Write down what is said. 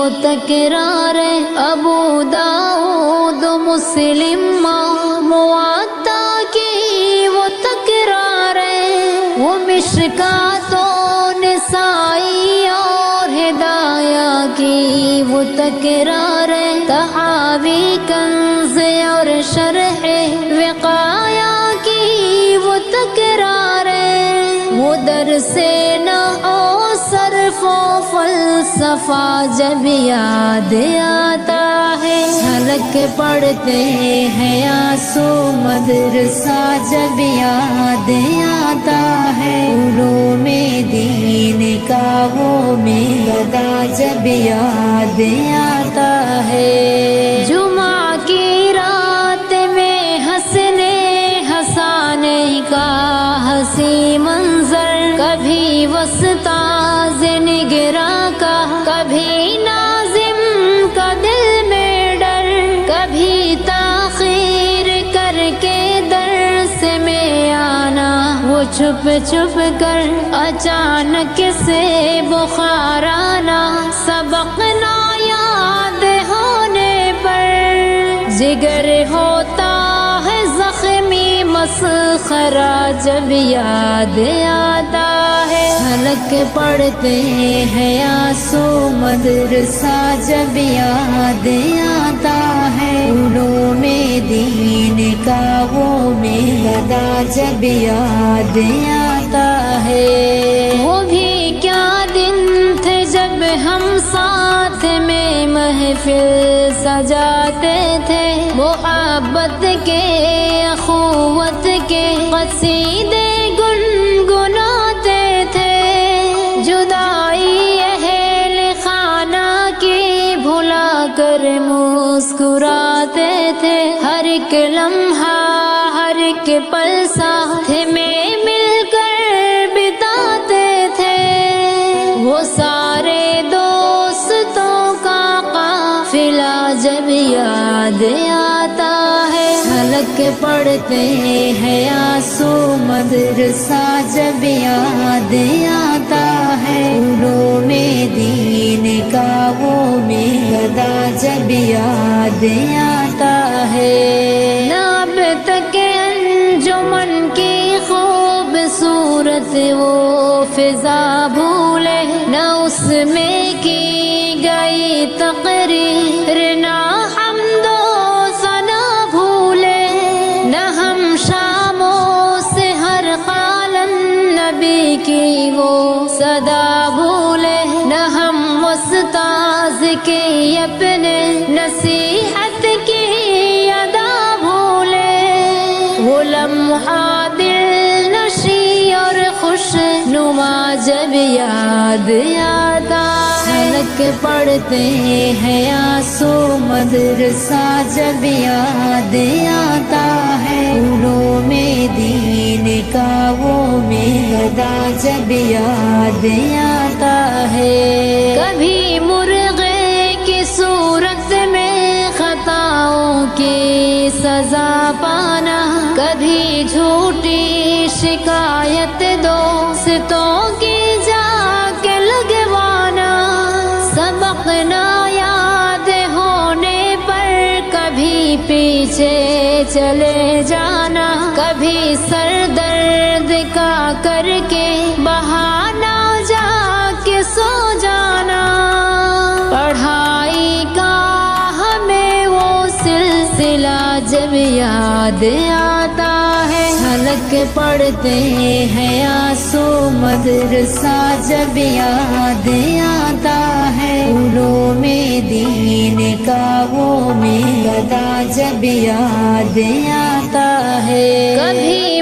وہ تکرار ہے، ابو داؤد مسلم موطا کی وہ تکرار ہے، وہ مشکات و نسائی اور ہدایہ کی وہ تکرار ہے، تحاوی کنز اور شرح وقایا کی وہ تکرار ہے، وہ درس نحو صرف و فلسفہ جب یاد آتا ہے، جھلک پڑھتے ہیں آنسو مدرسہ جب یاد آتا ہے، علوم دین کا وہ میدہ جب یاد آتا ہے، جمعہ کی رات میں ہنسنے ہنسانے کا ہنسی منظر، کبھی وسطاذ نگراں کا، کبھی ناظم کا دل میں ڈر، کبھی تاخیر کر کے درس میں آنا، وہ چھپ چھپ کر اچانک سے بخار آنا، سبق نہ یاد ہونے پر جگر ہوتا ہے زخمی مسخرہ جب یاد آتا ہے، جھلک پڑھتے ہیں آنسو مدرسہ جب یاد آتا ہے، علوم دین کا وہ میدہ جب یاد آتا ہے، وہ بھی کیا دن تھے جب ہم ساتھ میں محفل سجاتے تھے، محبت کے اخوت کے قصیدے گنگناتے تھے، جدائی اہل خانہ کی بھلا کر مسکراتے تھے، ہر ایک لمحہ ہر ایک پل ساتھ میں مل کر بتاتے تھے، وہ سارے دوستوں کا قافلہ جب یاد آتا ہے، جھلک پڑھتے ہیں آنسو مدرسہ جب یاد آتا ہے، علوم دین کا وہ میدہ جب یاد آتا ہے، نہ اب تک انجمن کی خوبصورت وہ فضا بھولے، نہ اس میں کی گئی تقریر، نہ حمد و ثنا بھولے، نہ ہم شاموں سے ہر قال النبی کی وہ صدا بھولے، نہ ہم استاذ کی اپنے نصیحت کی ادا بھولے، وہ لمحہ دل نشی اور خوش نما جب یاد آتا، جھلک پڑھتے ہیں آنسو مدرسہ جب یاد آتا ہے، علوم دین کا وہ میدہ جب یاد آتا ہے، کبھی مرغے کی صورت میں خطاؤں کی سزا پانا، کبھی جھوٹی شکایت دوستوں کی جا کے لگوانا، سبق نہ یاد ہونے پر کبھی پیچھے چلے جانا، کبھی سر درد کا کر کے بہانہ جا کے سو جانا، پڑھائی کا ہمیں وہ سلسلہ جب یاد آتا ہے، جھلک پڑھتے ہیں آنسو مدرسہ جب یاد آتا ہے، علوم دین کا وہ میدہ جب یاد آتا ہے، کبھی